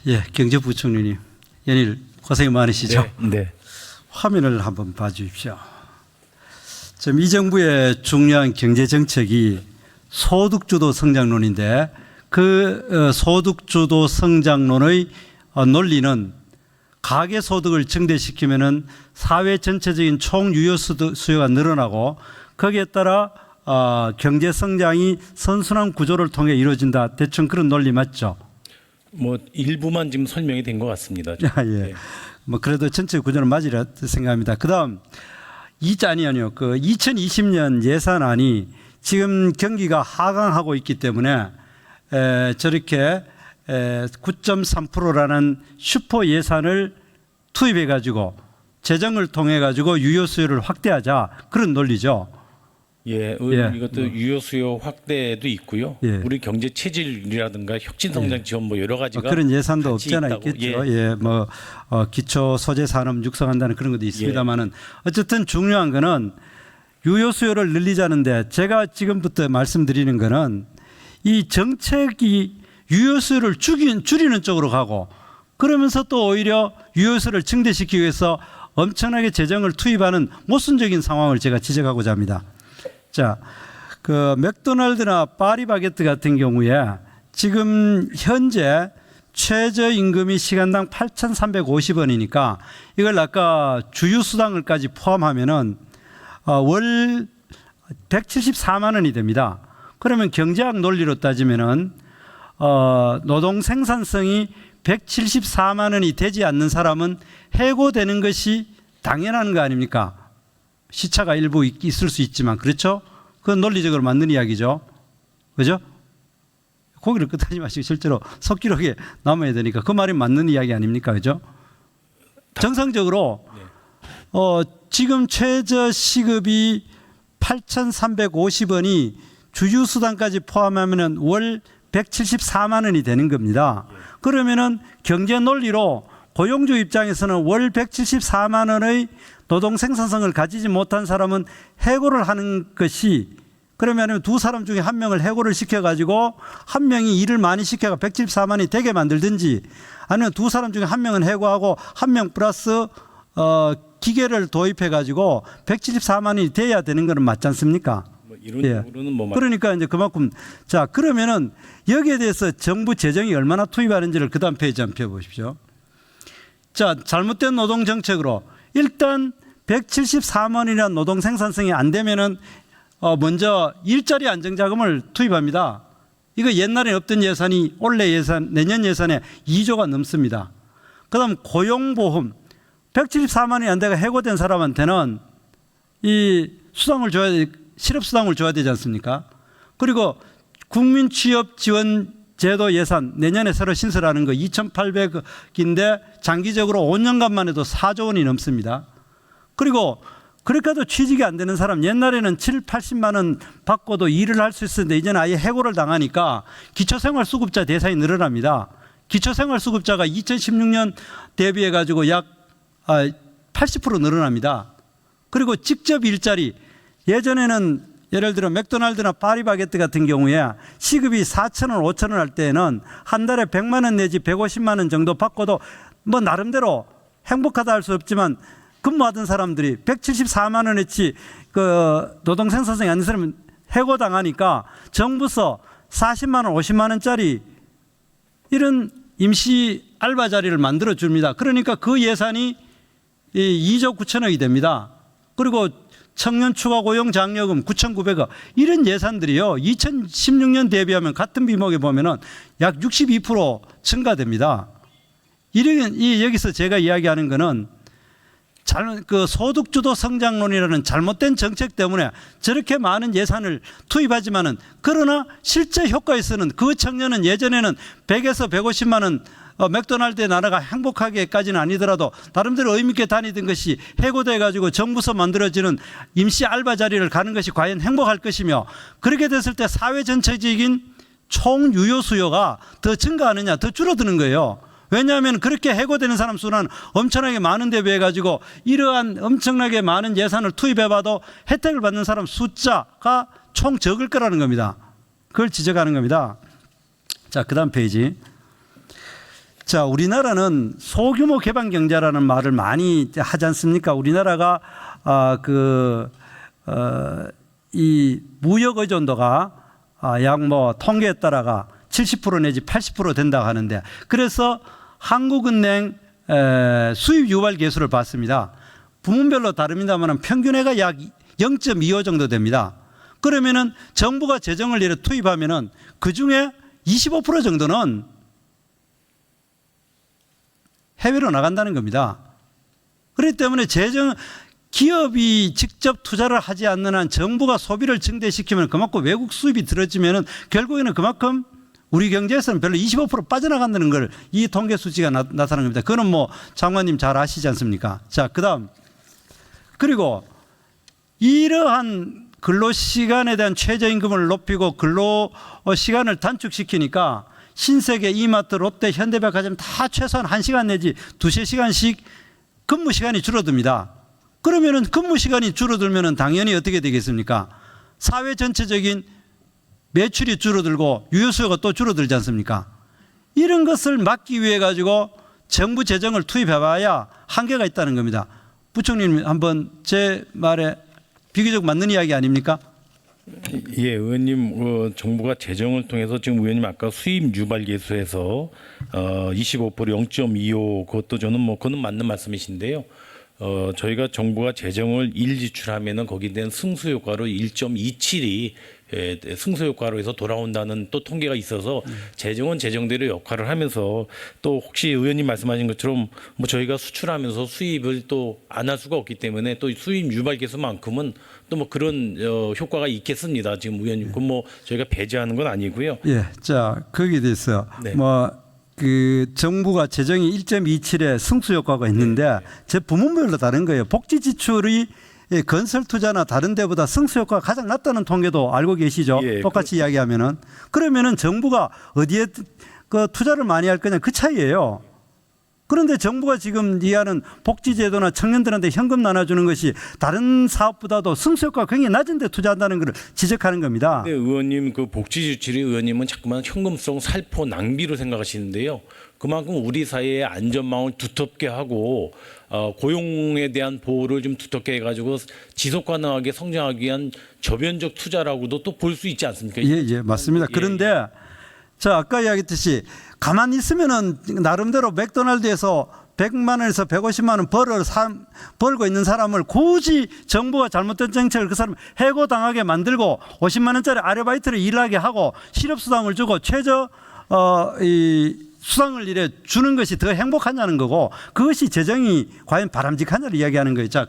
예, 경제부총리님 연일 고생이 많으시죠? 네. 네. 화면을 한번 봐주십시오. 지금 이 정부의 중요한 경제 정책이 소득주도 성장론인데 그 소득주도 성장론의 논리는 가계소득을 증대시키면은 사회 전체적인 총유효 수요가 늘어나고 거기에 따라 경제 성장이 선순환 구조를 통해 이루어진다. 대충 그런 논리 맞죠? 뭐 일부만 지금 설명이 된 것 같습니다. 예. 네. 뭐 그래도 전체 구조는 맞으리라 생각합니다. 그다음 아니요. 그 2020년 예산안이 지금 경기가 하강하고 있기 때문에 저렇게 9.3%라는 슈퍼 예산을 투입해 가지고 재정을 통해 가지고 유효 수요를 확대하자 그런 논리죠. 예, 이것도 유효 수요 확대도 있고요. 예. 우리 경제 체질이라든가 혁신 성장 지원 뭐 여러 가지가 그런 예산도 같이 없잖아 있다고. 있겠죠. 예, 뭐 기초 소재 산업 육성한다는 그런 것도 있습니다만은 어쨌든 중요한 거는 유효 수요를 늘리자는데 제가 지금부터 말씀드리는 거는 이 정책이 유효 수요를 줄이는 쪽으로 가고 그러면서 또 오히려 유효 수요를 증대시키기 위해서 엄청나게 재정을 투입하는 모순적인 상황을 제가 지적하고자 합니다. 자, 그 맥도날드나 파리바게뜨 같은 경우에 지금 현재 최저임금이 시간당 8,350원이니까 이걸 아까 주유수당을까지 포함하면은 월 174만 원이 됩니다. 그러면 경제학 논리로 따지면은 노동 생산성이 174만 원이 되지 않는 사람은 해고되는 것이 당연한 거 아닙니까? 시차가 일부 있을 수 있지만 그렇죠? 그건 논리적으로 맞는 이야기죠. 그죠? 고기를 끝하지 마시고 실제로 석기록에 남아야 되니까 그 말이 맞는 이야기 아닙니까? 그죠? 정상적으로 지금 최저 시급이 8,350원이 주유수당까지 포함하면 월 174만 원이 되는 겁니다. 그러면은 경제 논리로 고용주 입장에서는 월 174만 원의 노동 생산성을 가지지 못한 사람은 해고를 하는 것이 그러면 두 사람 중에 한 명을 해고를 시켜가지고 한 명이 일을 많이 시켜가 174만이 되게 만들든지 아니면 두 사람 중에 한 명은 해고하고 한 명 플러스 기계를 도입해가지고 174만이 돼야 되는 것은 맞지 않습니까? 뭐 이론적으로는 뭐 그러니까 이제 그만큼 자 그러면은 여기에 대해서 정부 재정이 얼마나 투입하는지를 그다음 페이지 한번 펴보십시오. 자 잘못된 노동 정책으로 일단 174만 원이라는 노동 생산성이 안 되면은 먼저 일자리 안정자금을 투입합니다. 이거 옛날에 없던 예산이 올해 예산, 내년 예산에 2조가 넘습니다. 그다음 고용보험 174만 원이 안 되가 해고된 사람한테는 이 수당을 줘야 실업수당을 줘야 되지 않습니까? 그리고 국민취업지원제도 예산 내년에 새로 신설하는 거 2,800억인데 장기적으로 5년간만 해도 4조 원이 넘습니다. 그리고 그렇게 해도 취직이 안 되는 사람 옛날에는 7, 80만 원 받고도 일을 할 수 있었는데 이제는 아예 해고를 당하니까 기초생활수급자 대상이 늘어납니다. 기초생활수급자가 2016년 대비해 가지고 약 80% 늘어납니다. 그리고 직접 일자리 예전에는 예를 들어 맥도날드나 파리바게뜨 같은 경우에 시급이 4,000원, 5,000원 할 때는 한 달에 100만 원 내지 150만 원 정도 받고도 뭐 나름대로 행복하다 할 수 없지만 근무하던 사람들이 174만 원어치 그 노동 생산성이 안 되는 사람은 해고당하니까 정부서 40만 원, 50만 원짜리 이런 임시 알바 자리를 만들어 줍니다. 그러니까 그 예산이 2조 9천억이 됩니다. 그리고 청년 추가 고용 장려금 9,900억 이런 예산들이요 2016년 대비하면 같은 비목에 보면은 약 62% 증가됩니다. 여기서 제가 이야기하는 거는 그 소득주도 성장론이라는 잘못된 정책 때문에 저렇게 많은 예산을 투입하지만은 그러나 실제 효과에서는 그 청년은 예전에는 100에서 150만 원 맥도날드에 나라가 행복하게까지는 아니더라도 나름대로 의미있게 다니던 것이 해고돼 가지고 정부서 만들어지는 임시 알바 자리를 가는 것이 과연 행복할 것이며 그렇게 됐을 때 사회 전체적인 총유효 수요가 더 증가하느냐 더 줄어드는 거예요. 왜냐하면 그렇게 해고되는 사람 수는 엄청나게 많은데 비해 가지고 이러한 엄청나게 많은 예산을 투입해봐도 혜택을 받는 사람 숫자가 총 적을 거라는 겁니다. 그걸 지적하는 겁니다. 자, 그 다음 페이지. 자, 우리나라는 소규모 개방 경제라는 말을 많이 하지 않습니까? 우리나라가 이 무역 의존도가 약 뭐 통계에 따라가 70% 내지 80% 된다고 하는데, 그래서 한국은행 수입 유발 계수를 봤습니다. 부문별로 다릅니다만 평균해가 약 0.25 정도 됩니다. 그러면은 정부가 재정을 이렇게 투입하면은 그 중에 25% 정도는 해외로 나간다는 겁니다. 그렇기 때문에 기업이 직접 투자를 하지 않는 한 정부가 소비를 증대시키면 그만큼 외국 수입이 들어지면은 결국에는 그만큼 우리 경제에서는 별로 25% 빠져나간다는 걸 이 통계 수치가 나타나는 겁니다. 그거는 뭐 장관님 잘 아시지 않습니까? 자, 그다음 그리고 이러한 근로시간에 대한 최저임금을 높이고 근로시간을 단축시키니까 신세계, 이마트, 롯데, 현대백화점 다 최소한 1시간 내지 2~3시간씩 근무 시간이 줄어듭니다. 그러면은 근무 시간이 줄어들면은 당연히 어떻게 되겠습니까? 사회 전체적인 매출이 줄어들고 유효 수요가 또 줄어들지 않습니까? 이런 것을 막기 위해 가지고 정부 재정을 투입해봐야 한계가 있다는 겁니다. 부총님 한번 제 말에 비교적 맞는 이야기 아닙니까? 예, 의원님, 정부가 재정을 통해서 지금 의원님 아까 수입 유발 계수에서 25% 0.25 그것도 저는 뭐 그건 맞는 말씀이신데요. 저희가 정부가 재정을 지출하면은 거기에 대한 승수 효과로 1.27이 승수 효과로 해서 돌아온다는 또 통계가 있어서 재정은 재정대로 역할을 하면서 또 혹시 의원님 말씀하신 것처럼 뭐 저희가 수출하면서 수입을 또 안 할 수가 없기 때문에 또 수입 유발 계수만큼은 또 뭐 그런 효과가 있겠습니다. 지금 의원님 그건 뭐 저희가 배제하는 건 아니고요. 예, 자 거기에 대해서 네. 정부가 재정이 1.27의 승수 효과가 있는데 제 부문별로 다른 거예요. 복지 지출이 건설 투자나 다른 데보다 승수 효과가 가장 낮다는 통계도 알고 계시죠? 예, 똑같이 이야기하면은 그러면은 정부가 어디에 투자를 많이 할 거냐 그 차이예요. 그런데 정부가 지금 이하는 복지제도나 청년들한테 현금 나눠주는 것이 다른 사업보다도 승수 효과가 굉장히 낮은 데 투자한다는 것을 지적하는 겁니다. 네, 의원님 그 복지 지출이 의원님은 자꾸만 현금성 살포 낭비로 생각하시는데요. 그만큼 우리 사회의 안전망을 두텁게 하고 고용에 대한 보호를 좀 두텁게 해가지고 지속 가능하게 성장하기 위한 저변적 투자라고도 또 볼 수 있지 않습니까? 예, 맞습니다. 그런데 자 아까 이야기했듯이 가만히 있으면은 나름대로 맥도날드에서 100만 원에서 150만 원 벌고 있는 사람을 굳이 정부가 잘못된 정책을 그 사람 해고당하게 만들고 50만 원짜리 아르바이트를 일하게 하고 실업수당을 주고 이 수당을 이래 주는 것이 더 행복하냐는 거고 그것이 재정이 과연 바람직하냐를 이야기하는 거예요. 자.